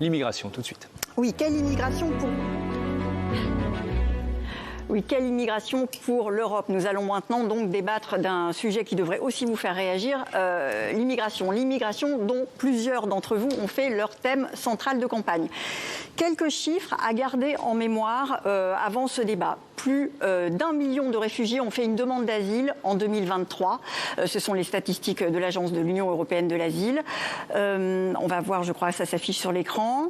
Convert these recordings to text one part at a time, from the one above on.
L'immigration, tout de suite. Oui, quelle immigration pour... Oui, quelle immigration pour l'Europe? Nous allons maintenant donc débattre d'un sujet qui devrait aussi vous faire réagir, l'immigration. L'immigration dont plusieurs d'entre vous ont fait leur thème central de campagne. Quelques chiffres à garder en mémoire avant ce débat. Plus d'1 million de réfugiés ont fait une demande d'asile en 2023. Ce sont les statistiques de l'Agence de l'Union européenne de l'asile. On va voir, je crois que ça s'affiche sur l'écran.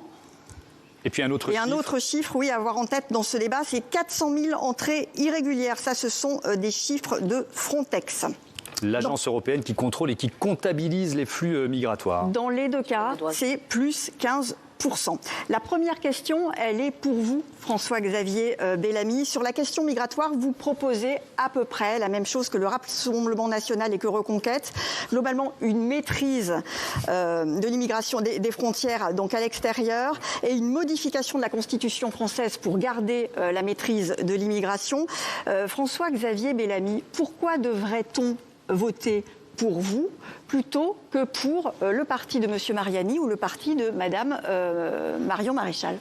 Et puis un autre chiffre, oui, à avoir en tête dans ce débat, c'est 400 000 entrées irrégulières. Ça, ce sont des chiffres de Frontex. L'agence européenne qui contrôle et qui comptabilise les flux migratoires. Dans les deux cas, c'est plus 15%. La première question, elle est pour vous, François-Xavier Bellamy. Sur la question migratoire, vous proposez à peu près la même chose que le Rassemblement national et que Reconquête. Globalement, une maîtrise de l'immigration des frontières, donc à l'extérieur, et une modification de la Constitution française pour garder la maîtrise de l'immigration. François-Xavier Bellamy, pourquoi devrait-on voter pour vous, plutôt que pour le parti de M. Mariani ou le parti de Mme Marion Maréchal?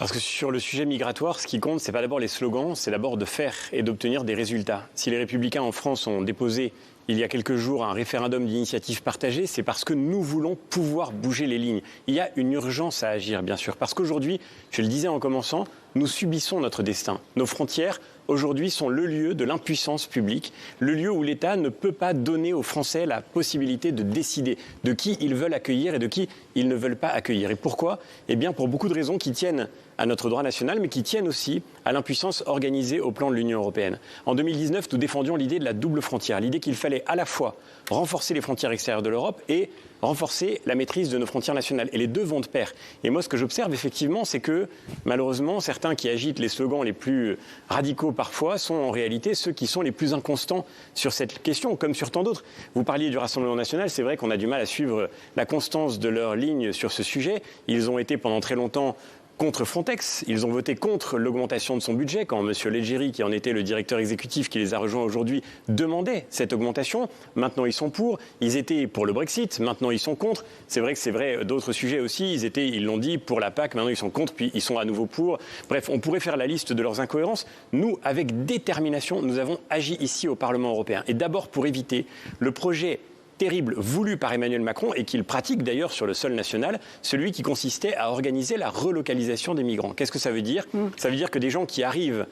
Parce que sur le sujet migratoire, ce qui compte, ce n'est pas d'abord les slogans, c'est d'abord de faire et d'obtenir des résultats. Si les Républicains en France ont déposé il y a quelques jours un référendum d'initiative partagée, c'est parce que nous voulons pouvoir bouger les lignes. Il y a une urgence à agir, bien sûr, parce qu'aujourd'hui, je le disais en commençant, nous subissons notre destin. Nos frontières, aujourd'hui, sont le lieu de l'impuissance publique, le lieu où l'État ne peut pas donner aux Français la possibilité de décider de qui ils veulent accueillir et de qui ils ne veulent pas accueillir. Et pourquoi? Eh bien, pour beaucoup de raisons qui tiennent à notre droit national, mais qui tiennent aussi à l'impuissance organisée au plan de l'Union européenne. En 2019, nous défendions l'idée de la double frontière, l'idée qu'il fallait à la fois renforcer les frontières extérieures de l'Europe et renforcer la maîtrise de nos frontières nationales. Et les deux vont de pair. Et moi, ce que j'observe effectivement, c'est que malheureusement, certains qui agitent les slogans les plus radicaux parfois sont en réalité ceux qui sont les plus inconstants sur cette question, comme sur tant d'autres. Vous parliez du Rassemblement national, c'est vrai qu'on a du mal à suivre la constance de leur ligne sur ce sujet. Ils ont été pendant très longtemps contre Frontex. Ils ont voté contre l'augmentation de son budget quand M. Leggeri, qui en était le directeur exécutif qui les a rejoints aujourd'hui, demandait cette augmentation. Maintenant, ils sont pour. Ils étaient pour le Brexit. Maintenant, ils sont contre. C'est vrai que c'est vrai d'autres sujets aussi. Ils l'ont dit pour la PAC. Maintenant, ils sont contre. Puis ils sont à nouveau pour. Bref, on pourrait faire la liste de leurs incohérences. Nous, avec détermination, nous avons agi ici au Parlement européen. Et d'abord pour éviter le projet terrible voulu par Emmanuel Macron et qu'il pratique d'ailleurs sur le sol national, celui qui consistait à organiser la relocalisation des migrants. Qu'est-ce que ça veut dire? Ça veut dire que des gens qui arrivent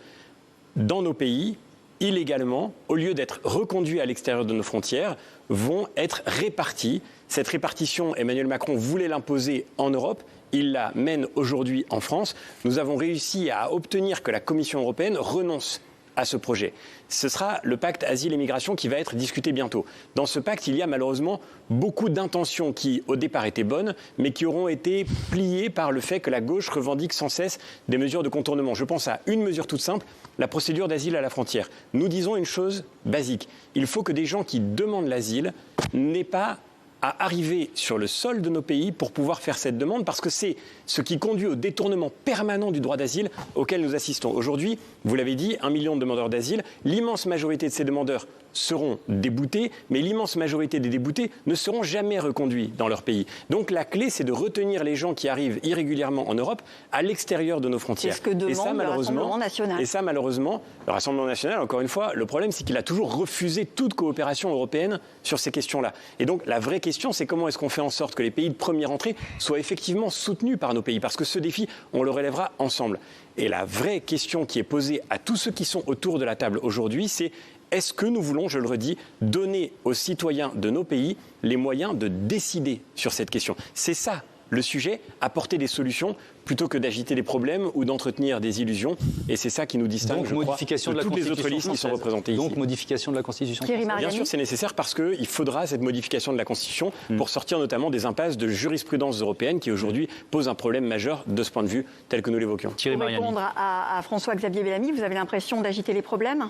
dans nos pays illégalement, au lieu d'être reconduits à l'extérieur de nos frontières, vont être répartis. Cette répartition, Emmanuel Macron voulait l'imposer en Europe. Il la mène aujourd'hui en France. Nous avons réussi à obtenir que la Commission européenne renonce à ce projet. Ce sera le pacte Asile et Migration qui va être discuté bientôt. Dans ce pacte, il y a malheureusement beaucoup d'intentions qui, au départ, étaient bonnes, mais qui auront été pliées par le fait que la gauche revendique sans cesse des mesures de contournement. Je pense à une mesure toute simple, la procédure d'asile à la frontière. Nous disons une chose basique. Il faut que des gens qui demandent l'asile n'aient pas à arriver sur le sol de nos pays pour pouvoir faire cette demande, parce que c'est ce qui conduit au détournement permanent du droit d'asile auquel nous assistons. Aujourd'hui, vous l'avez dit, 1 million de demandeurs d'asile, l'immense majorité de ces demandeurs seront déboutés, mais l'immense majorité des déboutés ne seront jamais reconduits dans leur pays. Donc la clé, c'est de retenir les gens qui arrivent irrégulièrement en Europe à l'extérieur de nos frontières. C'est ce que demande le Rassemblement national. Et ça, malheureusement, le Rassemblement national, encore une fois, le problème, c'est qu'il a toujours refusé toute coopération européenne sur ces questions-là. Et donc la vraie question, c'est comment est-ce qu'on fait en sorte que les pays de première entrée soient effectivement soutenus par nos pays, parce que ce défi, on le relèvera ensemble. Et la vraie question qui est posée à tous ceux qui sont autour de la table aujourd'hui, c'est: est-ce que nous voulons, je le redis, donner aux citoyens de nos pays les moyens de décider sur cette question? C'est ça le sujet, apporter des solutions plutôt que d'agiter des problèmes ou d'entretenir des illusions. Et c'est ça qui nous distingue, je crois, de toutes les autres listes qui sont représentées ici. Donc modification de la Constitution française. Bien sûr, c'est nécessaire parce qu'il faudra cette modification de la Constitution pour sortir notamment des impasses de jurisprudence européenne qui aujourd'hui posent un problème majeur de ce point de vue tel que nous l'évoquions. Pour répondre à François-Xavier Bellamy, vous avez l'impression d'agiter les problèmes?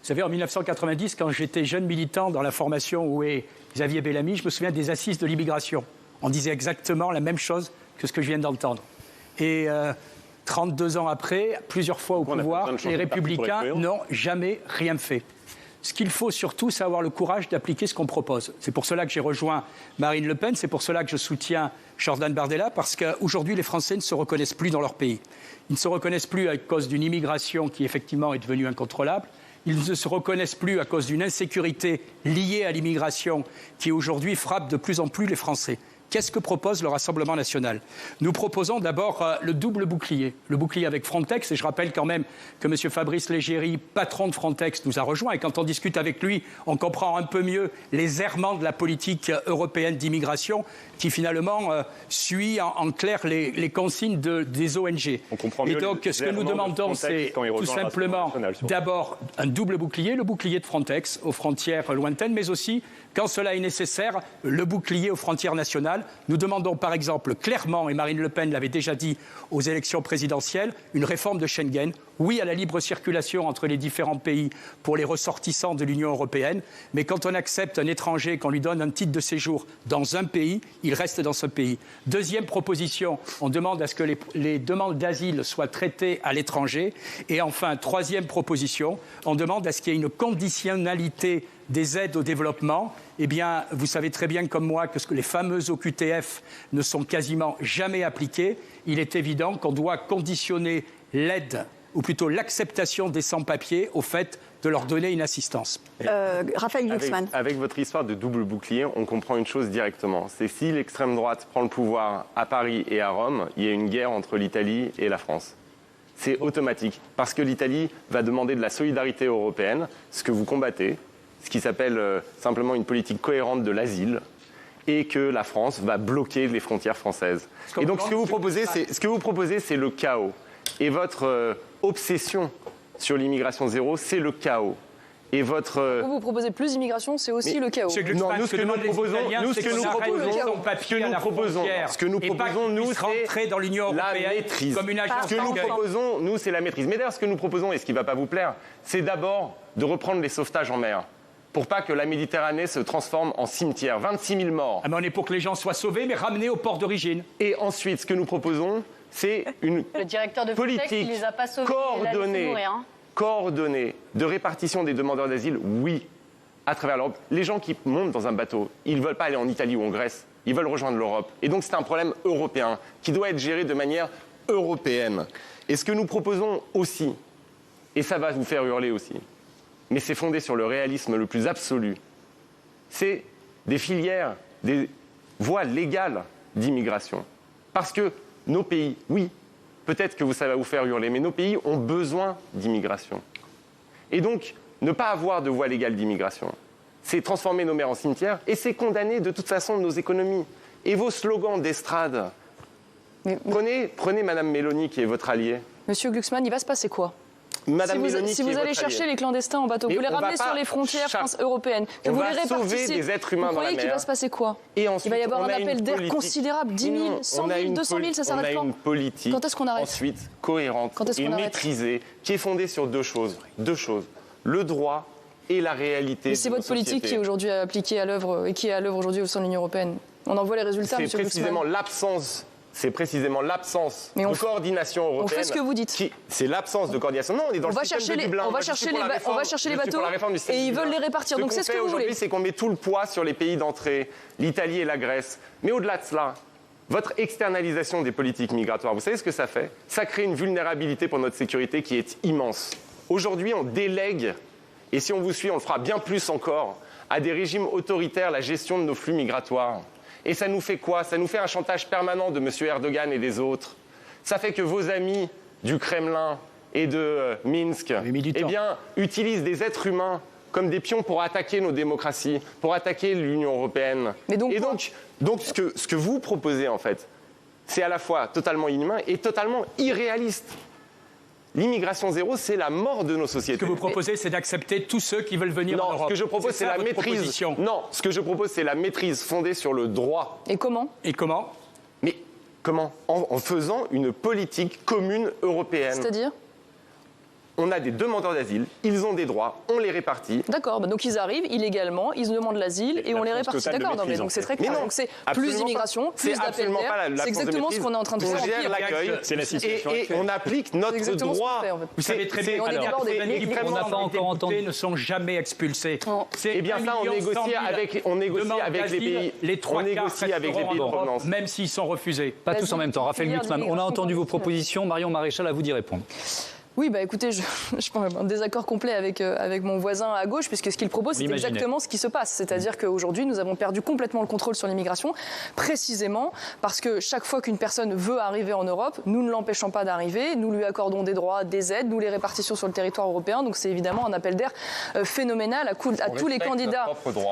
Vous savez, en 1990, quand j'étais jeune militant dans la formation où est Xavier Bellamy, je me souviens des assises de l'immigration. On disait exactement la même chose que ce que je viens d'entendre. Et 32 ans après, plusieurs fois au pouvoir, les Républicains n'ont jamais rien fait. Ce qu'il faut surtout, c'est avoir le courage d'appliquer ce qu'on propose. C'est pour cela que j'ai rejoint Marine Le Pen, c'est pour cela que je soutiens Jordan Bardella, parce qu'aujourd'hui, les Français ne se reconnaissent plus dans leur pays. Ils ne se reconnaissent plus à cause d'une immigration qui, effectivement, est devenue incontrôlable. Ils ne se reconnaissent plus à cause d'une insécurité liée à l'immigration qui, aujourd'hui, frappe de plus en plus les Français. Qu'est-ce que propose le Rassemblement national? Nous proposons d'abord le double bouclier. Le bouclier avec Frontex, et je rappelle quand même que M. Fabrice Légéry, patron de Frontex, nous a rejoints. Et quand on discute avec lui, on comprend un peu mieux les errements de la politique européenne d'immigration qui finalement suit en clair les consignes des ONG. On comprend mieux. Et donc ce que nous demandons, c'est tout simplement d'abord un double bouclier, le bouclier de Frontex aux frontières lointaines, mais aussi, quand cela est nécessaire, le bouclier aux frontières nationales. Nous demandons par exemple clairement, et Marine Le Pen l'avait déjà dit aux élections présidentielles, une réforme de Schengen. Oui à la libre circulation entre les différents pays pour les ressortissants de l'Union européenne, mais quand on accepte un étranger, qu'on lui donne un titre de séjour dans un pays, il reste dans ce pays. Deuxième proposition, on demande à ce que les demandes d'asile soient traitées à l'étranger. Et enfin, troisième proposition, on demande à ce qu'il y ait une conditionnalité des aides au développement. Eh bien, vous savez très bien comme moi que les fameux OQTF ne sont quasiment jamais appliqués. Il est évident qu'on doit conditionner l'aide, ou plutôt l'acceptation des sans-papiers, au fait de leur donner une assistance. Raphaël Glucksmann. Avec votre histoire de double bouclier, on comprend une chose directement. C'est si l'extrême droite prend le pouvoir à Paris et à Rome, il y a une guerre entre l'Italie et la France. C'est automatique, parce que l'Italie va demander de la solidarité européenne, ce que vous combattez, ce qui s'appelle simplement une politique cohérente de l'asile, et que la France va bloquer les frontières françaises. Et donc ce que vous proposez, c'est le chaos. Et votre obsession sur l'immigration zéro, c'est le chaos. Et votre... Vous proposez plus d'immigration, c'est aussi le chaos. Non, nous, ce que nous proposons, nous, c'est dans l'Union européenne la maîtrise. Comme une agence. Ce que nous proposons, nous, c'est la maîtrise. Mais d'ailleurs, ce que nous proposons, et ce qui ne va pas vous plaire, c'est d'abord de reprendre les sauvetages en mer. Pour pas que la Méditerranée se transforme en cimetière. 26 000 morts. Ah, mais on est pour que les gens soient sauvés, mais ramenés au port d'origine. Et ensuite, ce que nous proposons, c'est une Le directeur de Frontex, il politique les a pas sauvés, il les a laissés mourir, hein. coordonnée de répartition des demandeurs d'asile, oui, à travers l'Europe. Les gens qui montent dans un bateau, ils ne veulent pas aller en Italie ou en Grèce, ils veulent rejoindre l'Europe. Et donc c'est un problème européen qui doit être géré de manière européenne. Et ce que nous proposons aussi, et ça va vous faire hurler aussi, mais c'est fondé sur le réalisme le plus absolu, c'est des filières, des voies légales d'immigration. Parce que nos pays, oui, peut-être que ça va vous faire hurler, mais nos pays ont besoin d'immigration. Et donc, ne pas avoir de voie légale d'immigration, c'est transformer nos mers en cimetières et c'est condamner de toute façon nos économies. Et vos slogans d'estrade, prenez Madame Meloni qui est votre alliée. Monsieur Glucksmann, il va se passer quoi? Madame Meloni si vous allez chercher les clandestins en bateau, vous les ramenez sur les frontières européennes, que vous les répartissez, des êtres humains vous croyez qu'il va se passer quoi? Et ensuite, il va y avoir un appel d'air considérable, 10 000, 100 000, 200 000, ça s'arrête quand? On a une politique quand est-ce qu'on arrête ensuite cohérente et maîtrisée, qui est fondée sur deux choses, le droit et la réalité. Mais c'est votre politique qui est aujourd'hui appliquée à l'œuvre et qui est à l'œuvre aujourd'hui au sein de l'Union européenne. On en voit les résultats, monsieur Glucksmann. C'est précisément l'absence de coordination européenne. On fait ce que vous dites. C'est l'absence de coordination. Non, on est dans le système de Dublin. On va chercher les bateaux et ils veulent les répartir. Donc c'est ce que vous voulez. C'est qu'on met tout le poids sur les pays d'entrée, l'Italie et la Grèce. Mais au-delà de cela, votre externalisation des politiques migratoires, vous savez ce que ça fait? Ça crée une vulnérabilité pour notre sécurité qui est immense. Aujourd'hui, on délègue, et si on vous suit, on le fera bien plus encore, à des régimes autoritaires la gestion de nos flux migratoires. Et ça nous fait quoi? Ça nous fait un chantage permanent de M. Erdogan et des autres. Ça fait que vos amis du Kremlin et de Minsk utilisent des êtres humains comme des pions pour attaquer nos démocraties, pour attaquer l'Union européenne. Mais donc, ce que vous proposez, en fait, c'est à la fois totalement inhumain et totalement irréaliste. L'immigration zéro, c'est la mort de nos sociétés. Ce que vous proposez, c'est d'accepter tous ceux qui veulent venir en Europe. Non, ce que je propose, c'est la maîtrise. Non, ce que je propose, c'est la maîtrise fondée sur le droit. Et comment? Mais comment? En faisant une politique commune européenne. C'est-à-dire? on a des demandeurs d'asile, ils ont des droits, on les répartit. D'accord, donc ils arrivent illégalement, ils demandent l'asile et on les répartit. D'accord, donc c'est très clair. Donc c'est plus d'immigration, plus d'appels d'air. C'est exactement ce qu'on est en train de faire. On gère l'accueil, c'est la situation et on applique notre droit. Vous savez très bien, on n'a pas encore entendu, ne sont jamais expulsés. Eh bien ça, on négocie avec les pays. Les trois quarts resteront en Europe, même s'ils sont refusés. Pas tous en même temps. Raphaël Glucksmann, on a entendu vos propositions. Marion Maréchal, à vous d'y répondre. Oui, écoutez, je suis en désaccord complet avec mon voisin à gauche, puisque ce qu'il propose, c'est exactement ce qui se passe. C'est-à-dire qu'aujourd'hui, nous avons perdu complètement le contrôle sur l'immigration, précisément parce que chaque fois qu'une personne veut arriver en Europe, nous ne l'empêchons pas d'arriver, nous lui accordons des droits, des aides, nous les répartissons sur le territoire européen. Donc c'est évidemment un appel d'air phénoménal à tous les candidats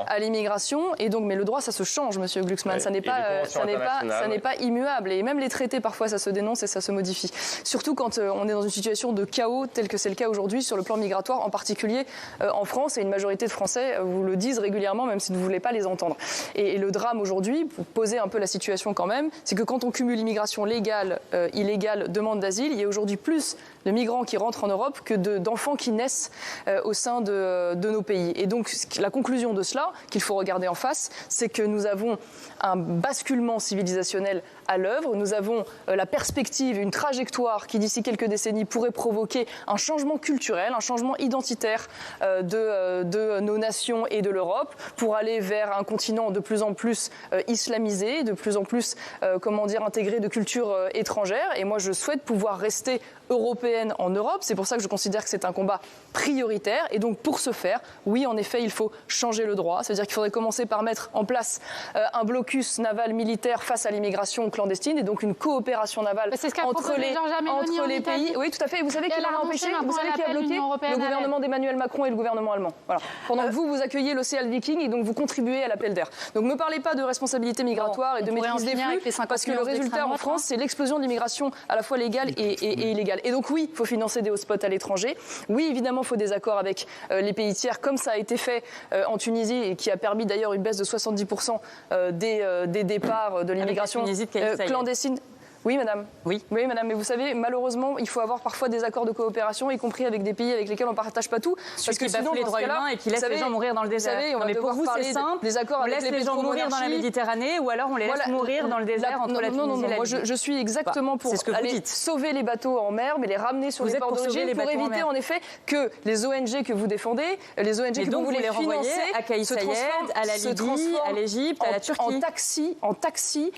à l'immigration. Et donc, mais le droit, ça se change, Monsieur Glucksmann, ça n'est pas immuable. Et même les traités, parfois, ça se dénonce et ça se modifie. Surtout quand on est dans une situation de chaos tel que c'est le cas aujourd'hui sur le plan migratoire, en particulier en France, et une majorité de Français vous le disent régulièrement, même si vous ne voulez pas les entendre. Et le drame aujourd'hui, pour poser un peu la situation quand même, c'est que quand on cumule immigration légale, illégale, demande d'asile, il y a aujourd'hui plus de migrants qui rentrent en Europe que d'enfants qui naissent au sein de nos pays. Et donc la conclusion de cela, qu'il faut regarder en face, c'est que nous avons un basculement civilisationnel à l'œuvre. Nous avons la perspective, une trajectoire qui d'ici quelques décennies pourrait provoquer un changement culturel, un changement identitaire de nos nations et de l'Europe pour aller vers un continent de plus en plus islamisé, de plus en plus intégré de cultures étrangères. Et moi je souhaite pouvoir rester européenne en Europe. C'est pour ça que je considère que c'est un combat prioritaire. Et donc pour ce faire, oui en effet il faut changer le droit. C'est-à-dire qu'il faudrait commencer par mettre en place un blocus naval militaire face à l'immigration clandestine et donc une coopération navale entre les pays. Oui, tout à fait. Et vous savez qui l'a empêché? Vous savez qui a bloqué? Le gouvernement d'Emmanuel Macron et le gouvernement allemand. Voilà. Pendant que vous accueillez l'Océan Viking et donc vous contribuez à l'appel d'air. Donc ne me parlez pas de responsabilité migratoire et de maîtrise des flux, parce que le résultat en France, c'est l'explosion de l'immigration à la fois légale et illégale. Et donc oui, il faut financer des hotspots à l'étranger. Oui, évidemment, il faut des accords avec les pays tiers, comme ça a été fait en Tunisie et qui a permis d'ailleurs une baisse de 70% des départs de l'immigration clandestine. Oui, madame. Oui, madame. Mais vous savez, malheureusement, il faut avoir parfois des accords de coopération, y compris avec des pays avec lesquels on ne partage pas tout. Parce que sinon, les droits humains et qui laissent les gens mourir dans le désert. Vous savez, mais pour vous, c'est simple. Des accords on laisse les gens mourir dans la Méditerranée ou alors on les laisse mourir dans le désert entre la Tunisie et la Libye. Moi, je suis exactement pour aller sauver les bateaux en mer, mais les ramener sur les ports d'origine pour éviter en effet que les ONG que vous défendez, les ONG que vous voulez financer, à Kais Saied, à la Libye, à l'Égypte, à la Turquie, en taxi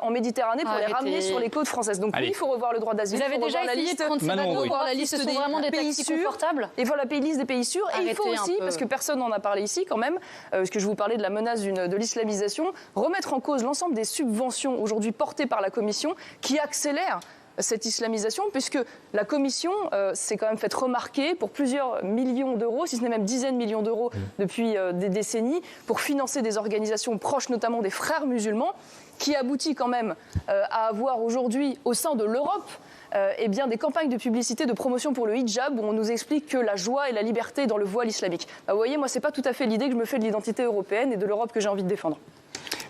en Méditerranée pour les ramener sur les côtes françaises. Donc il faut revoir le droit d'asile. Vous avez déjà essayé de prendre ces bateaux, voir la liste des vraiment des taxis confortables. Et voilà la liste des pays sûrs. Et il faut aussi, parce que personne n'en a parlé ici quand même, parce que je vous parlais de la menace de l'islamisation, remettre en cause l'ensemble des subventions aujourd'hui portées par la Commission qui accélèrent cette islamisation, puisque la Commission s'est quand même faite remarquer pour plusieurs millions d'euros, si ce n'est même dizaines de millions d'euros depuis des décennies, pour financer des organisations proches notamment des frères musulmans, qui aboutit quand même à avoir aujourd'hui au sein de l'Europe des campagnes de publicité, de promotion pour le hijab, où on nous explique que la joie et la liberté dans le voile islamique. Vous voyez, moi, c'est pas tout à fait l'idée que je me fais de l'identité européenne et de l'Europe que j'ai envie de défendre.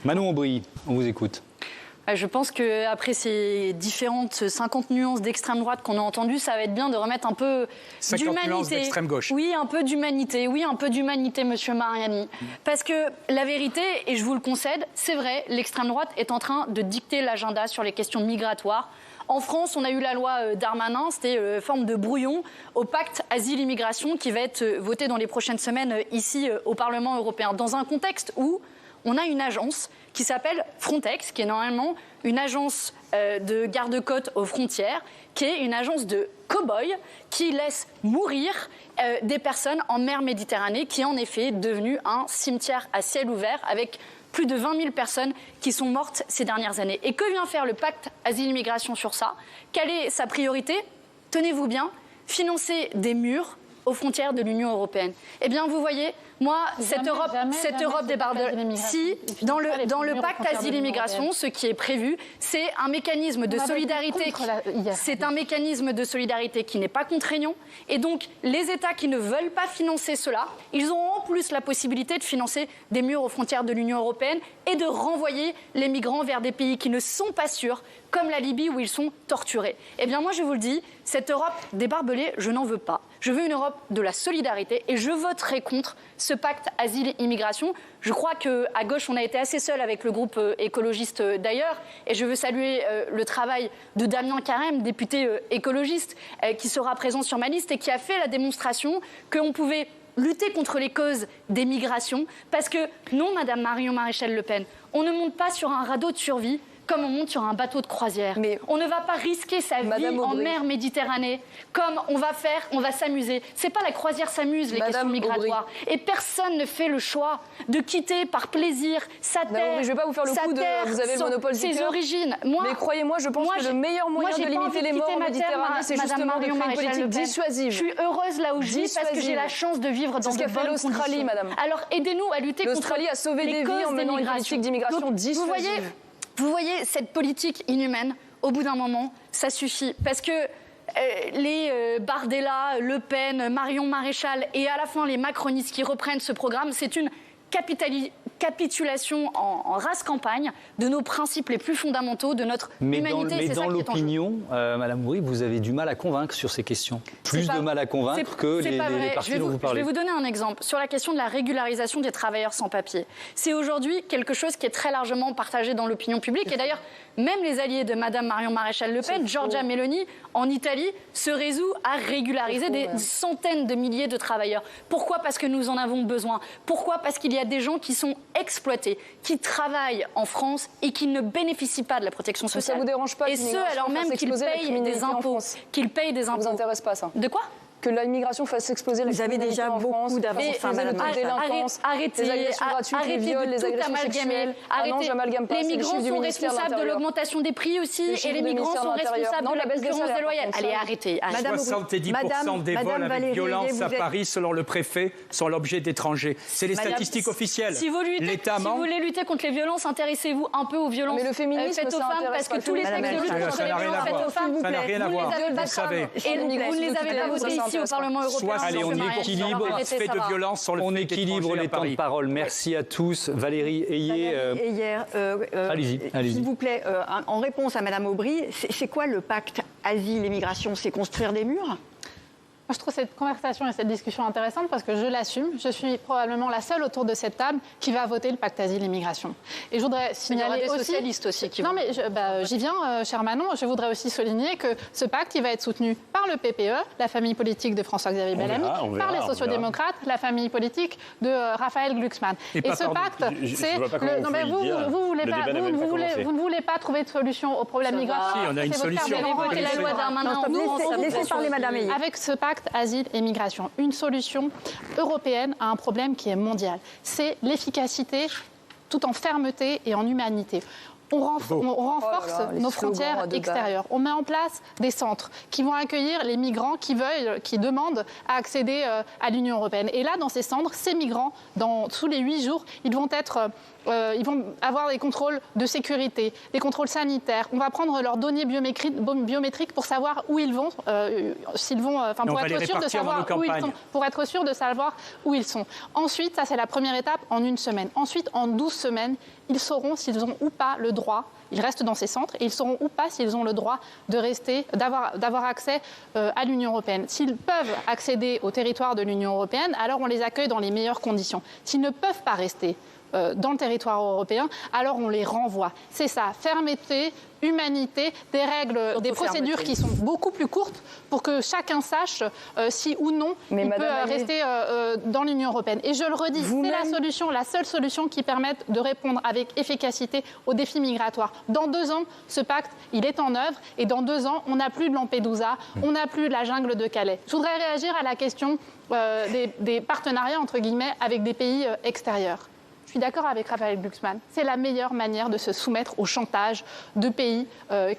Manon Aubry, on vous écoute. Je pense qu'après ces différentes 50 nuances d'extrême droite qu'on a entendues, ça va être bien de remettre un peu d'humanité. D'extrême gauche. Oui, un peu d'humanité. Oui, un peu d'humanité, monsieur Mariani. Parce que la vérité, et je vous le concède, c'est vrai, l'extrême droite est en train de dicter l'agenda sur les questions migratoires. En France, on a eu la loi Darmanin, c'était forme de brouillon au pacte asile-immigration qui va être voté dans les prochaines semaines ici au Parlement européen. Dans un contexte où on a une agence qui s'appelle Frontex, qui est normalement une agence de garde-côte aux frontières, qui est une agence de cow-boys qui laisse mourir des personnes en mer Méditerranée, qui est en effet devenue un cimetière à ciel ouvert avec plus de 20 000 personnes qui sont mortes ces dernières années. Et que vient faire le pacte asile-immigration sur ça? Quelle est sa priorité? Tenez-vous bien, financer des murs aux frontières de l'Union européenne. Eh bien, vous voyez, moi, cette Europe débarque. Si, dans le pacte asile-immigration, ce qui est prévu, c'est un mécanisme de solidarité. C'est un mécanisme de solidarité qui n'est pas contraignant. Et donc, les États qui ne veulent pas financer cela, ils ont en plus la possibilité de financer des murs aux frontières de l'Union européenne et de renvoyer les migrants vers des pays qui ne sont pas sûrs, comme la Libye où ils sont torturés. Eh bien, moi, je vous le dis, cette Europe débarbelée, je n'en veux pas. je veux une Europe de la solidarité et je voterai contre ce pacte asile-immigration. Je crois qu'à gauche, on a été assez seul avec le groupe écologiste d'ailleurs. Et je veux saluer le travail de Damien Carême, député écologiste, qui sera présent sur ma liste et qui a fait la démonstration qu'on pouvait lutter contre les causes des migrations. Parce que non, Madame Marion Maréchal Le Pen, on ne monte pas sur un radeau de survie comme on monte sur un bateau de croisière. Mais on ne va pas risquer sa vie en mer Méditerranée comme on va s'amuser. C'est pas la croisière s'amuse, les questions migratoires. Et personne ne fait le choix de quitter par plaisir sa terre, je vais pas vous faire le coup de vous avez le monopole du ses origines. Mais croyez-moi, je pense que le meilleur moyen de limiter les morts en Méditerranée, c'est justement de créer une politique dissuasive. Je suis heureuse là où je vis parce que j'ai la chance de vivre dans de bonnes conditions. l'Australie, madame. Alors aidez-nous à lutter contre l'Australie a sauvé des vies en menant une politique d'immigration dissuasive. Vous voyez, cette politique inhumaine, au bout d'un moment, ça suffit. Parce que les Bardella, Le Pen, Marion Maréchal et à la fin les macronistes qui reprennent ce programme, c'est une capitulation en race campagne de nos principes les plus fondamentaux, de notre humanité. Mais dans l'opinion, Madame Aubry, vous avez du mal à convaincre sur ces questions. Plus de mal à convaincre que les partis dont vous parlez. Je vais vous donner un exemple sur la question de la régularisation des travailleurs sans papier. C'est aujourd'hui quelque chose qui est très largement partagé dans l'opinion publique. Et d'ailleurs, même les alliés de Madame Marion Maréchal Le Pen, Giorgia Meloni, en Italie, se résout à régulariser des centaines de milliers de travailleurs. Pourquoi ? Parce que nous en avons besoin. Pourquoi ? Parce qu'il y a des gens qui sont exploités, qui travaillent en France et qui ne bénéficient pas de la protection sociale. Ça vous dérange pas? Et ce, alors même qu'ils payent des impôts. Qu'ils payent des impôts. Ça vous intéresse pas, ça? De quoi? Que l'immigration fasse exploser la criminalité en France. Vous avez déjà beaucoup d'avance. Arrêtez, les agressions gratuites, les viols, les agressions sexuelles. Arrêtez. J'amalgame pas. Les migrants sont responsables de l'augmentation des prix aussi, et les migrants sont responsables de la concurrence déloyale. Allez, arrêtez. 70% des vols avec violence à Paris, selon le préfet, sont l'objet d'étrangers. C'est les statistiques officielles. Si vous voulez lutter contre les violences, intéressez-vous un peu aux violences faites aux femmes, parce que tous les textes de lutte contre les violences faites aux femmes, ça n'a rien à voir. Vous le savez. Et vous ne les avez pas votés ici au Parlement européen. Allez, on équilibre les temps de parole. Merci à tous. Valérie Ayé. Allez-y. S'il vous plaît, en réponse à Madame Aubry, c'est quoi le pacte asile et migration? C'est construire des murs? Moi, je trouve cette conversation et cette discussion intéressante parce que je l'assume. Je suis probablement la seule autour de cette table qui va voter le pacte asile et migration. Et je voudrais signaler il y aura des socialistes aussi qui vont. Non, mais j'y viens, cher Manon. Je voudrais aussi souligner que ce pacte, il va être soutenu par le PPE, la famille politique de François-Xavier Bellamy, par les sociodémocrates, la famille politique de Raphaël Glucksmann. Et ce pacte, c'est... Non, mais vous ne voulez pas trouver de solution au problème migratoire. Si, on a une solution. Laissez parler Madame Ayé. Avec ce pacte asile et migration, une solution européenne à un problème qui est mondial. C'est l'efficacité tout en fermeté et en humanité. On renforce nos frontières extérieures. On met en place des centres qui vont accueillir les migrants qui demandent à accéder à l'Union européenne. Et là, dans ces centres, ces migrants, tous les 8 jours, ils vont avoir des contrôles de sécurité, des contrôles sanitaires. On va prendre leurs données biométriques pour savoir où ils vont, pour être sûr de savoir où ils sont. Pour être sûr de savoir où ils sont. Ensuite, ça c'est la première étape, en 1 semaine. Ensuite, en 12 semaines, ils sauront s'ils ont ou pas le droit, ils restent dans ces centres, et ils sauront ou pas s'ils ont le droit de rester, d'avoir accès à l'Union européenne. S'ils peuvent accéder au territoire de l'Union européenne, alors on les accueille dans les meilleures conditions. S'ils ne peuvent pas rester dans le territoire européen, alors on les renvoie. C'est ça, fermeté, humanité, des règles, des procédures qui sont beaucoup plus courtes pour que chacun sache si ou non il peut rester dans l'Union européenne. Et je le redis, c'est la seule solution qui permette de répondre avec efficacité aux défis migratoires. Dans 2 ans, ce pacte, il est en œuvre, et dans 2 ans, on n'a plus de Lampedusa, on n'a plus de la jungle de Calais. Je voudrais réagir à la question des partenariats, entre guillemets, avec des pays extérieurs. Je suis d'accord avec Raphaël Glucksmann. C'est la meilleure manière de se soumettre au chantage de pays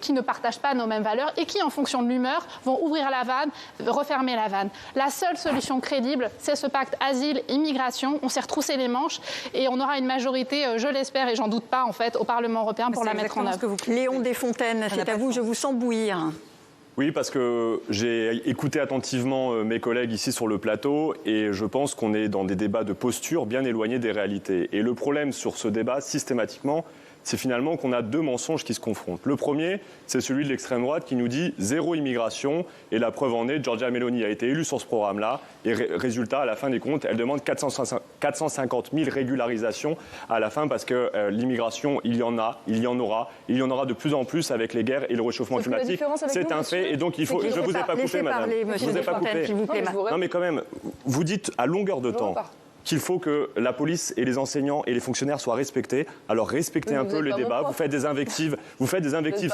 qui ne partagent pas nos mêmes valeurs et qui, en fonction de l'humeur, vont ouvrir la vanne, refermer la vanne. La seule solution crédible, c'est ce pacte asile-immigration. On s'est retroussé les manches et on aura une majorité, je l'espère et j'en doute pas, en fait, au Parlement européen pour la mettre en œuvre. Léon Desfontaines, c'est à vous, je vous sens bouillir. Oui, parce que j'ai écouté attentivement mes collègues ici sur le plateau et je pense qu'on est dans des débats de posture bien éloignés des réalités. Et le problème sur ce débat, systématiquement, c'est finalement qu'on a deux mensonges qui se confrontent. Le premier, c'est celui de l'extrême droite qui nous dit zéro immigration. Et la preuve en est, Giorgia Meloni a été élue sur ce programme-là. Et résultat, à la fin des comptes, elle demande 450 000 régularisations à la fin parce que l'immigration, il y en a, il y en aura. Il y en aura de plus en plus avec les guerres et le réchauffement climatique. C'est un fait. Et donc, il faut. Je ne vous ai pas coupé, madame. Je ne vous ai pas coupé. Non, mais quand même, vous dites à longueur de temps qu'il faut que la police et les enseignants et les fonctionnaires soient respectés. Alors respectez un peu le débat. Vous faites des invectives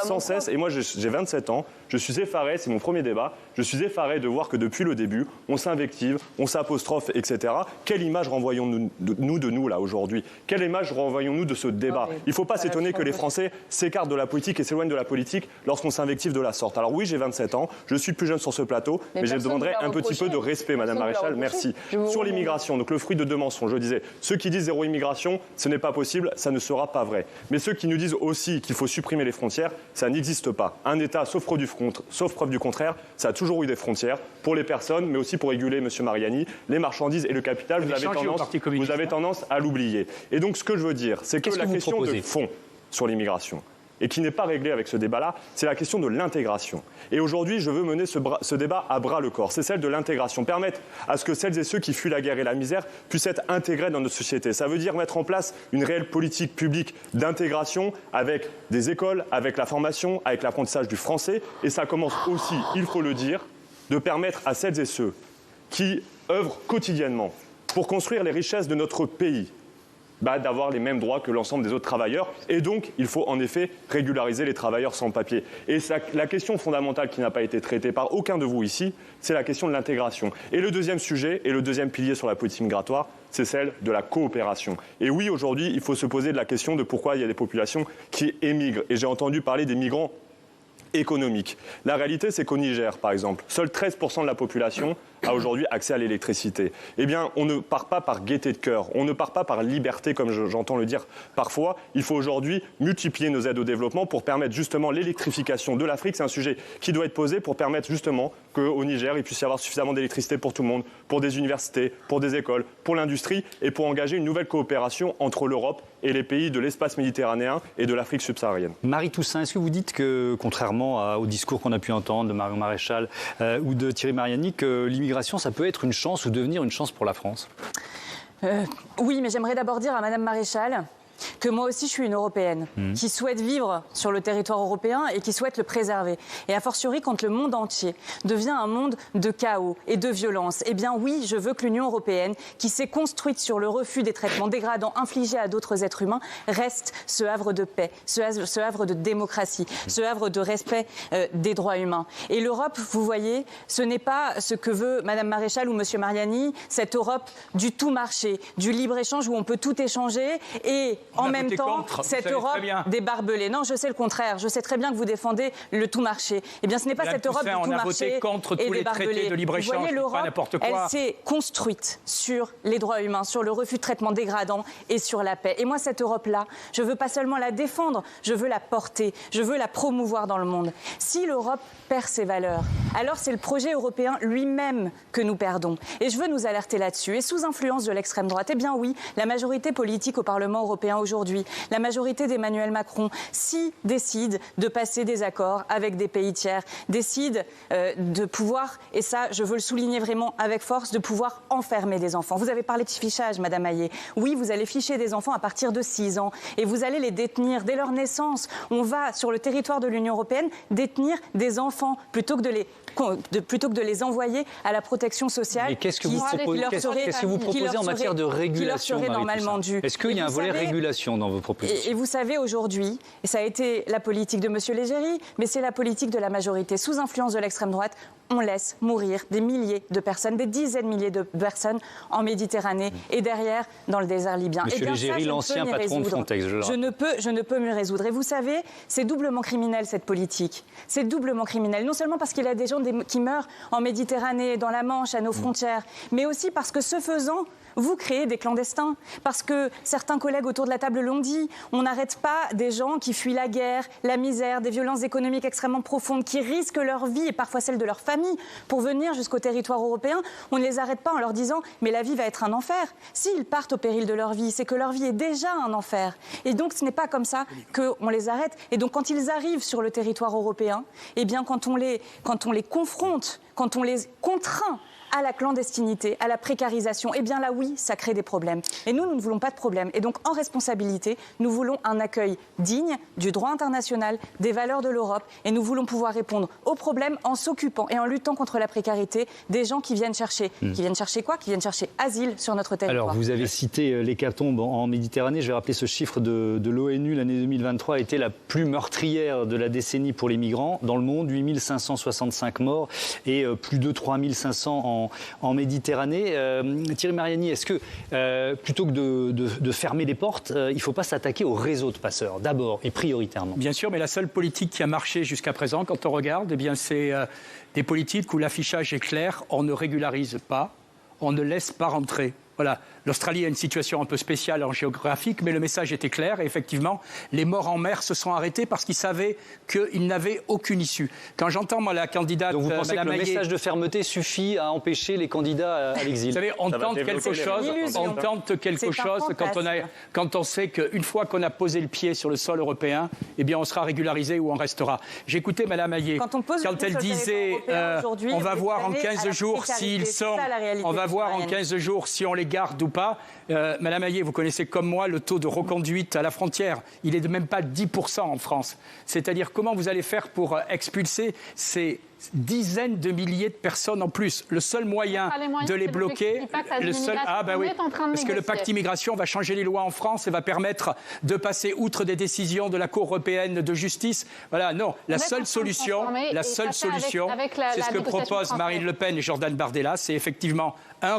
sans cesse. Et moi, j'ai 27 ans. Je suis effaré. C'est mon premier débat. Je suis effaré de voir que depuis le début, on s'invective, on s'apostrophe, etc. Quelle image renvoyons-nous de nous là aujourd'hui? Quelle image renvoyons-nous de ce débat? Il ne faut pas s'étonner que les Français s'écartent de la politique et s'éloignent de la politique lorsqu'on s'invective de la sorte. Alors oui, j'ai 27 ans. Je suis plus jeune sur ce plateau, mais je demanderai un petit peu de respect, Madame Maréchal. Merci. Sur l'immigration, donc le fruit de deux mensonges. Je disais, ceux qui disent zéro immigration, ce n'est pas possible, ça ne sera pas vrai. Mais ceux qui nous disent aussi qu'il faut supprimer les frontières, ça n'existe pas. Un État, sauf preuve du contraire, ça a toujours eu des frontières pour les personnes, mais aussi pour réguler, Monsieur Mariani, les marchandises et le capital. Vous avez tendance à l'oublier. Et donc, ce que je veux dire, c'est que la question de fond sur l'immigration, et qui n'est pas réglée avec ce débat-là, c'est la question de l'intégration. Et aujourd'hui, je veux mener ce débat à bras-le-corps. C'est celle de l'intégration. Permettre à ce que celles et ceux qui fuient la guerre et la misère puissent être intégrés dans notre société. Ça veut dire mettre en place une réelle politique publique d'intégration avec des écoles, avec la formation, avec l'apprentissage du français. Et ça commence aussi, il faut le dire, de permettre à celles et ceux qui œuvrent quotidiennement pour construire les richesses de notre pays, d'avoir les mêmes droits que l'ensemble des autres travailleurs. Et donc, il faut en effet régulariser les travailleurs sans papier. Et la question fondamentale qui n'a pas été traitée par aucun de vous ici, c'est la question de l'intégration. Et le deuxième sujet, et le deuxième pilier sur la politique migratoire, c'est celle de la coopération. Et oui, aujourd'hui, il faut se poser de la question de pourquoi il y a des populations qui émigrent. Et j'ai entendu parler des migrants économiques. La réalité, c'est qu'au Niger, par exemple, seuls 13% de la population a aujourd'hui accès à l'électricité. Eh bien, on ne part pas par gaieté de cœur, on ne part pas par liberté, comme j'entends le dire parfois. Il faut aujourd'hui multiplier nos aides au développement pour permettre justement l'électrification de l'Afrique. C'est un sujet qui doit être posé pour permettre justement qu'au Niger, il puisse y avoir suffisamment d'électricité pour tout le monde, pour des universités, pour des écoles, pour l'industrie et pour engager une nouvelle coopération entre l'Europe et les pays de l'espace méditerranéen et de l'Afrique subsaharienne. Marie Toussaint, est-ce que vous dites que, contrairement au discours qu'on a pu entendre de Marion Maréchal ou de Thierry Mariani, que l'immigration, ça peut être une chance ou devenir une chance pour la France? Oui, mais j'aimerais d'abord dire à Madame Maréchal que moi aussi je suis une Européenne qui souhaite vivre sur le territoire européen et qui souhaite le préserver. Et a fortiori quand le monde entier devient un monde de chaos et de violence, eh bien oui, je veux que l'Union européenne, qui s'est construite sur le refus des traitements dégradants infligés à d'autres êtres humains, reste ce havre de paix, ce havre de démocratie, ce havre de respect des droits humains. Et l'Europe, vous voyez, ce n'est pas ce que veut Madame Maréchal ou Monsieur Mariani, cette Europe du tout marché, du libre-échange où on peut tout échanger et en même temps, cette Europe débarbelée. Non, je sais le contraire. Je sais très bien que vous défendez le tout marché. Eh bien, ce n'est pas cette Europe du tout marché contre tous les traités de libre-échange. Vous voyez, l'Europe, elle s'est construite sur les droits humains, sur le refus de traitement dégradant et sur la paix. Et moi, cette Europe-là, je veux pas seulement la défendre, je veux la porter, je veux la promouvoir dans le monde. Si l'Europe perd ses valeurs, alors c'est le projet européen lui-même que nous perdons. Et je veux nous alerter là-dessus. Et sous influence de l'extrême droite, eh bien oui, la majorité politique au Parlement européen aujourd'hui, la majorité d'Emmanuel Macron, décide de passer des accords avec des pays tiers, décide de pouvoir, et ça je veux le souligner vraiment avec force, de pouvoir enfermer des enfants. Vous avez parlé de fichage, Madame Hayé. Oui, vous allez ficher des enfants à partir de 6 ans et vous allez les détenir dès leur naissance. On va, sur le territoire de l'Union européenne, détenir des enfants plutôt que de les envoyer à la protection sociale. Mais qu'est-ce que vous proposez en matière de régulation, Est-ce qu'il y a un volet régulation dans vos propositions? Et vous savez, aujourd'hui, et ça a été la politique de M. Légéry, mais c'est la politique de la majorité, sous influence de l'extrême droite, on laisse mourir des milliers de personnes, des dizaines de milliers de personnes en Méditerranée et derrière dans le désert libyen. M. Légéry, l'ancien patron de Frontex, je ne peux m'y résoudre. Et vous savez, c'est doublement criminel cette politique. C'est doublement criminel. Non seulement parce qu'il y a des gens qui meurent en Méditerranée, dans la Manche, à nos frontières, mais aussi parce que ce faisant, vous créez des clandestins. Parce que certains collègues autour de la table l'ont dit, on n'arrête pas des gens qui fuient la guerre, la misère, des violences économiques extrêmement profondes, qui risquent leur vie et parfois celle de leur famille pour venir jusqu'au territoire européen. On ne les arrête pas en leur disant « mais la vie va être un enfer ». S'ils partent au péril de leur vie, c'est que leur vie est déjà un enfer. Et donc ce n'est pas comme ça qu'on les arrête. Et donc quand ils arrivent sur le territoire européen, eh bien quand on les confronte, quand on les contraint à la clandestinité, à la précarisation, eh bien là, oui, ça crée des problèmes. Et nous ne voulons pas de problème. Et donc, en responsabilité, nous voulons un accueil digne du droit international, des valeurs de l'Europe, et nous voulons pouvoir répondre aux problèmes en s'occupant et en luttant contre la précarité des gens qui viennent chercher. Qui viennent chercher quoi? Qui viennent chercher asile sur notre territoire. Alors, vous avez cité l'hécatombe en Méditerranée. Je vais rappeler ce chiffre de l'ONU. L'année 2023 a été la plus meurtrière de la décennie pour les migrants. Dans le monde, 8565 morts et plus de 3500 en Méditerranée. Thierry Mariani, est-ce que plutôt que de fermer les portes, il ne faut pas s'attaquer au réseau de passeurs, d'abord et prioritairement? Bien sûr, mais la seule politique qui a marché jusqu'à présent, quand on regarde, eh bien, c'est des politiques où l'affichage est clair, on ne régularise pas, on ne laisse pas rentrer. Voilà. L'Australie a une situation un peu spéciale en géographique, mais le message était clair. Et effectivement, les morts en mer se sont arrêtés parce qu'ils savaient qu'ils n'avaient aucune issue. Quand j'entends, moi, la candidate... Donc vous pensez Madame que le Maillet, message de fermeté suffit à empêcher les candidats à l'exil? Vous savez, on tente quelque chose quand on sait qu'une fois qu'on a posé le pied sur le sol européen, eh bien, on sera régularisé ou on restera. J'écoutais Madame Maillet quand elle disait on va voir en 15 jours s'ils sont... On va voir en 15 jours si on les garde ou pas. Madame Maillet, vous connaissez comme moi le taux de reconduite à la frontière. Il est de même pas 10% en France. C'est-à-dire comment vous allez faire pour expulser ces dizaines de milliers de personnes en plus. Le seul moyen de les bloquer, parce que le pacte immigration va changer les lois en France et va permettre de passer outre des décisions de la Cour européenne de justice. Voilà, non, la seule solution, c'est ce que proposent Marine Le Pen et Jordan Bardella, c'est effectivement un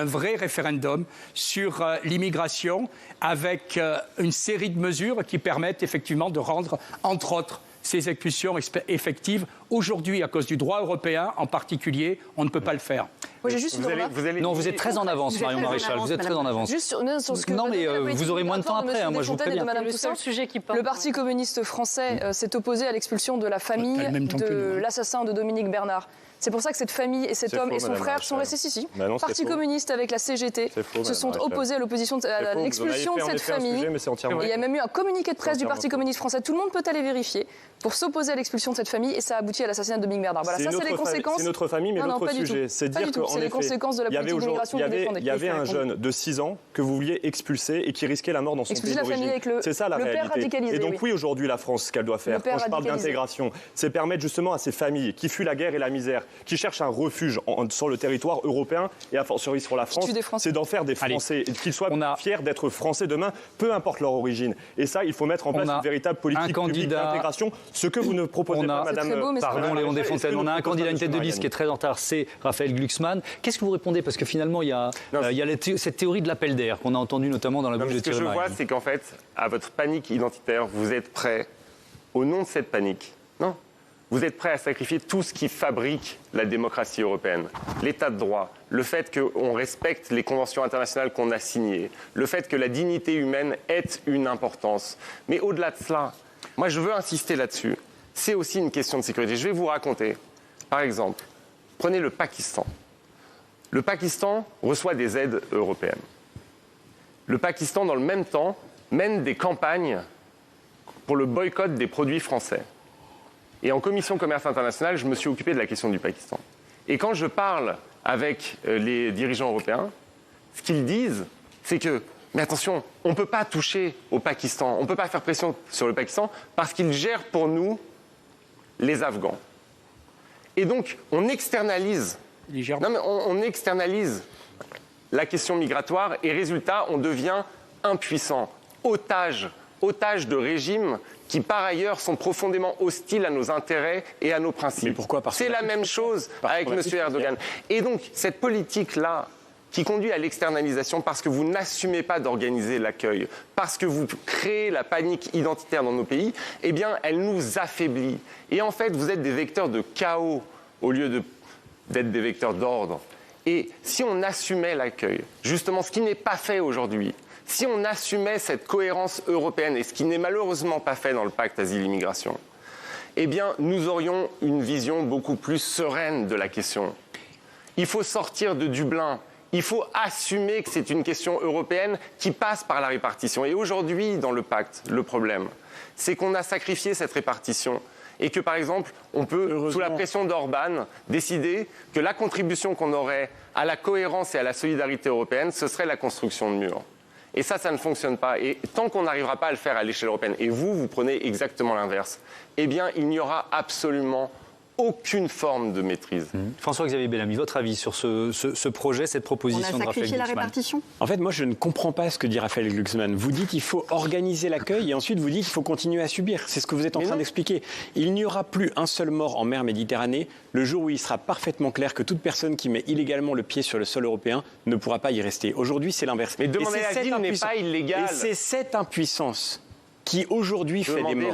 vrai référendum sur l'immigration avec une série de mesures qui permettent effectivement de rendre, entre autres, ces expulsions effectives. Aujourd'hui, à cause du droit européen en particulier, on ne peut pas le faire. Moi, j'ai juste vous êtes très en avance, Marion Maréchal. Vous êtes très en avance. Non, mais vous aurez moins de temps après. Moi, je vous préviens. Le Parti communiste français s'est opposé à l'expulsion de la famille de l'assassin de Dominique Bernard. C'est pour ça que cette famille et cet homme et son frère sont restés ici. Le Parti communiste avec la CGT se sont opposés à l'expulsion de cette famille. Il y a même eu un communiqué de presse du Parti communiste français. Tout le monde peut aller vérifier pour s'opposer à l'expulsion de cette famille et ça a abouti à l'assassinat de Dominique Bernard. Voilà, ça c'est les conséquences. C'est notre famille, mais l'autre sujet, c'est dire qu'en effet, il y avait un jeune de 6 ans que vous vouliez expulser et qui risquait la mort dans son pays d'origine. C'est ça la réalité. Et donc oui, aujourd'hui, la France, ce qu'elle doit faire, quand je parle d'intégration, c'est permettre justement à ces familles qui fuient la guerre et la misère, qui cherchent un refuge sur le territoire européen et a fortiori sur la France, c'est d'en faire des Français, qu'ils soient fiers d'être Français demain, peu importe leur origine. Et ça, il faut mettre en place une véritable politique publique d'intégration, ce que vous ne proposez pas, Madame... Pardon, Léon Desfontaines, on a un candidat, une tête de liste qui est très en retard, c'est Raphaël Glucksmann. Qu'est-ce que vous répondez? Parce que finalement, il y a cette théorie de l'appel d'air qu'on a entendue notamment dans la bouche de Thierry Mariani. Ce que je vois, c'est qu'en fait, à votre panique identitaire, vous êtes prêts, au nom de cette panique, non, vous êtes prêts à sacrifier tout ce qui fabrique la démocratie européenne. L'état de droit, le fait qu'on respecte les conventions internationales qu'on a signées, le fait que la dignité humaine ait une importance. Mais au-delà de cela, moi je veux insister là-dessus, c'est aussi une question de sécurité. Je vais vous raconter, par exemple, prenez le Pakistan. Le Pakistan reçoit des aides européennes. Le Pakistan, dans le même temps, mène des campagnes pour le boycott des produits français. Et en commission commerce internationale, je me suis occupé de la question du Pakistan. Et quand je parle avec les dirigeants européens, ce qu'ils disent, c'est que, mais attention, on ne peut pas toucher au Pakistan, on ne peut pas faire pression sur le Pakistan parce qu'ils gèrent pour nous les Afghans. Et donc, on externalise, on externalise la question migratoire et résultat, on devient impuissant, otage de régimes qui, par ailleurs, sont profondément hostiles à nos intérêts et à nos principes. Mais pourquoi? C'est la même chose avec M. Erdogan. Et donc, cette politique-là, qui conduit à l'externalisation parce que vous n'assumez pas d'organiser l'accueil, parce que vous créez la panique identitaire dans nos pays, eh bien, elle nous affaiblit. Et en fait, vous êtes des vecteurs de chaos au lieu d'être des vecteurs d'ordre. Et si on assumait l'accueil, justement ce qui n'est pas fait aujourd'hui, si on assumait cette cohérence européenne, et ce qui n'est malheureusement pas fait dans le pacte asile-immigration, eh bien nous aurions une vision beaucoup plus sereine de la question. Il faut sortir de Dublin. Il faut assumer que c'est une question européenne qui passe par la répartition. Et aujourd'hui, dans le pacte, le problème, c'est qu'on a sacrifié cette répartition. Et que, par exemple, on peut, sous la pression d'Orban, décider que la contribution qu'on aurait à la cohérence et à la solidarité européenne, ce serait la construction de murs. Et ça ne fonctionne pas. Et tant qu'on n'arrivera pas à le faire à l'échelle européenne, et vous prenez exactement l'inverse, eh bien, il n'y aura absolument aucune forme de maîtrise. François-Xavier Bellamy, votre avis sur ce projet, cette proposition de Raphaël Glucksmann? On a sacrifié la répartition. En fait, moi, je ne comprends pas ce que dit Raphaël Glucksmann. Vous dites qu'il faut organiser l'accueil et ensuite vous dites qu'il faut continuer à subir. C'est ce que vous êtes en train d'expliquer. Il n'y aura plus un seul mort en mer Méditerranée le jour où il sera parfaitement clair que toute personne qui met illégalement le pied sur le sol européen ne pourra pas y rester. Aujourd'hui, c'est l'inverse. Mais demander l'asile n'est pas illégal. Et c'est cette impuissance qui aujourd'hui fait des morts.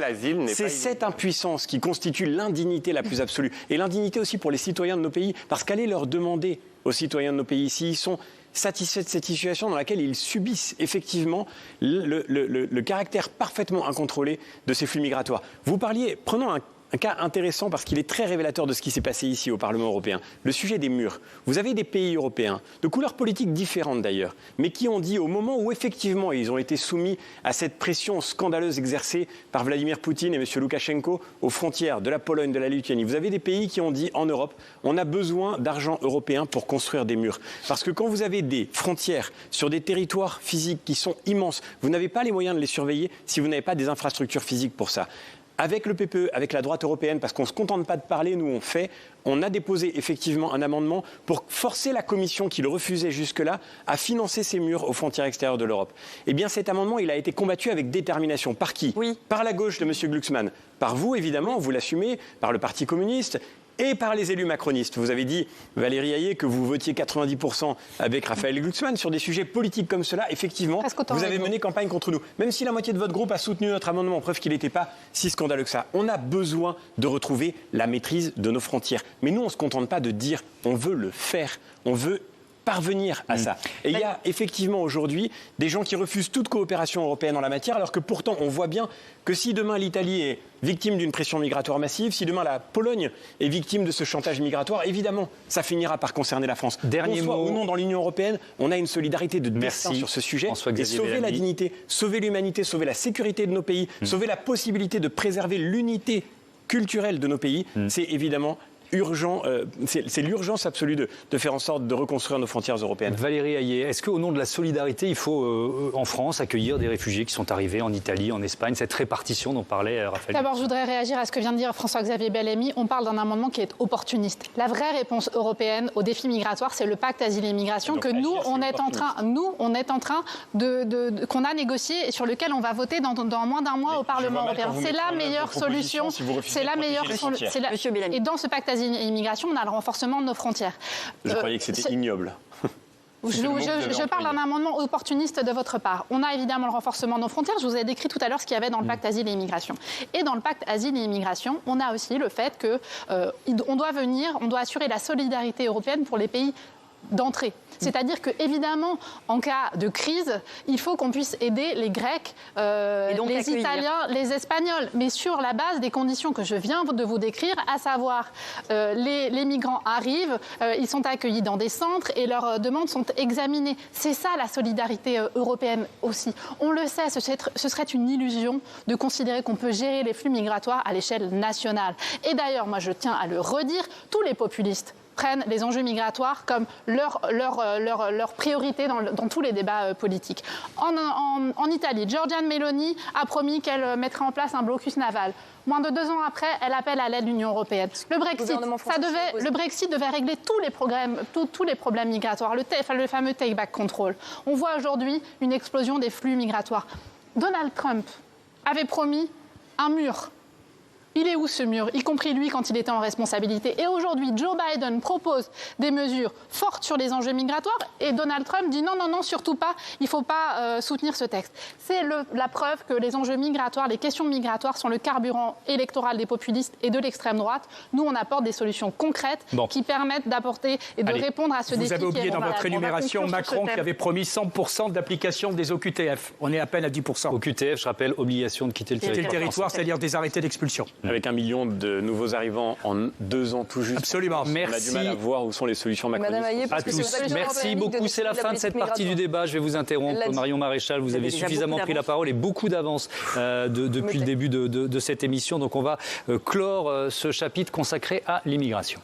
C'est cette impuissance qui constitue l'indignité la plus absolue. Et l'indignité aussi pour les citoyens de nos pays, parce qu'allez leur demander aux citoyens de nos pays s'ils sont satisfaits de cette situation dans laquelle ils subissent effectivement le caractère parfaitement incontrôlé de ces flux migratoires. Vous parliez, prenons un cas intéressant parce qu'il est très révélateur de ce qui s'est passé ici au Parlement européen. Le sujet des murs. Vous avez des pays européens, de couleurs politiques différentes d'ailleurs, mais qui ont dit au moment où effectivement ils ont été soumis à cette pression scandaleuse exercée par Vladimir Poutine et M. Loukachenko aux frontières de la Pologne, de la Lituanie. Vous avez des pays qui ont dit en Europe, on a besoin d'argent européen pour construire des murs. Parce que quand vous avez des frontières sur des territoires physiques qui sont immenses, vous n'avez pas les moyens de les surveiller si vous n'avez pas des infrastructures physiques pour ça. Avec le PPE, avec la droite européenne, parce qu'on ne se contente pas de parler, nous on fait, on a déposé effectivement un amendement pour forcer la Commission, qui le refusait jusque-là, à financer ces murs aux frontières extérieures de l'Europe. Eh bien cet amendement, il a été combattu avec détermination. Par qui? Par la gauche de M. Glucksmann. Par vous, évidemment, vous l'assumez, par le Parti communiste et par les élus macronistes. Vous avez dit, Valérie Hayé, que vous votiez 90% avec Raphaël Glucksmann sur des sujets politiques comme cela. Effectivement, vous avez mené campagne contre nous. Même si la moitié de votre groupe a soutenu notre amendement, preuve qu'il n'était pas si scandaleux que ça. On a besoin de retrouver la maîtrise de nos frontières. Mais nous, on ne se contente pas de dire, on veut le faire, on veut parvenir à ça. Et il y a effectivement aujourd'hui des gens qui refusent toute coopération européenne en la matière, alors que pourtant on voit bien que si demain l'Italie est victime d'une pression migratoire massive, si demain la Pologne est victime de ce chantage migratoire, évidemment, ça finira par concerner la France. Dernier mot. Ou non dans l'Union européenne, on a une solidarité de destin sur ce sujet et sauver la dignité, sauver l'humanité, sauver la sécurité de nos pays, sauver la possibilité de préserver l'unité culturelle de nos pays, c'est évidemment urgent, c'est l'urgence absolue de faire en sorte de reconstruire nos frontières européennes. Valérie Hayé, est-ce qu'au nom de la solidarité, il faut en France accueillir des réfugiés qui sont arrivés en Italie, en Espagne, cette répartition dont parlait Raphaël? D'abord, je voudrais réagir à ce que vient de dire François-Xavier Bellamy. On parle d'un amendement qui est opportuniste. La vraie réponse européenne aux défis migratoires, c'est le pacte asile et immigration que nous, on est en train qu'on a négocié et sur lequel on va voter dans moins d'un mois au Parlement européen. C'est la meilleure solution. C'est la meilleure solution. Et dans ce pacte asile et immigration, on a le renforcement de nos frontières. Je croyais que c'était ignoble. Je parle d'un amendement opportuniste de votre part. On a évidemment le renforcement de nos frontières. Je vous ai décrit tout à l'heure ce qu'il y avait dans le pacte asile et immigration. Et dans le pacte asile et immigration, on a aussi le fait qu'on doit assurer la solidarité européenne pour les pays d'entrée. C'est-à-dire que, évidemment, en cas de crise, il faut qu'on puisse aider les Grecs, les Italiens, les Espagnols, mais sur la base des conditions que je viens de vous décrire, à savoir les migrants arrivent, ils sont accueillis dans des centres et leurs demandes sont examinées. C'est ça la solidarité européenne aussi. On le sait, ce serait une illusion de considérer qu'on peut gérer les flux migratoires à l'échelle nationale. Et d'ailleurs, moi je tiens à le redire, tous les populistes prennent les enjeux migratoires comme leur priorité dans tous les débats politiques. En Italie, Giorgia Meloni a promis qu'elle mettrait en place un blocus naval. Moins de 2 ans après, elle appelle à l'aide de l'Union européenne. Le Brexit devait régler tous les problèmes migratoires, le fameux take-back control. On voit aujourd'hui une explosion des flux migratoires. Donald Trump avait promis un mur Il est où ce mur, y compris lui quand il était en responsabilité? Et aujourd'hui, Joe Biden propose des mesures fortes sur les enjeux migratoires et Donald Trump dit non, non, non, surtout pas, il ne faut pas soutenir ce texte. C'est la preuve que les enjeux migratoires, les questions migratoires sont le carburant électoral des populistes et de l'extrême droite. Nous, on apporte des solutions concrètes qui permettent d'apporter et de répondre à ce défi. Vous avez oublié dans votre énumération Macron qui avait promis 100% d'application des OQTF. On est à peine à 10%. OQTF, je rappelle, obligation de quitter le territoire. C'est-à-dire des arrêtés d'expulsion. Avec 1 million de nouveaux arrivants en 2 ans tout juste. Absolument. On a du mal à voir où sont les solutions macronistes. À tous. Merci beaucoup. C'est la fin de cette partie du débat. Je vais vous interrompre. Marion Maréchal, vous avez suffisamment pris la parole et beaucoup d'avance depuis le début de cette émission. Donc on va clore ce chapitre consacré à l'immigration.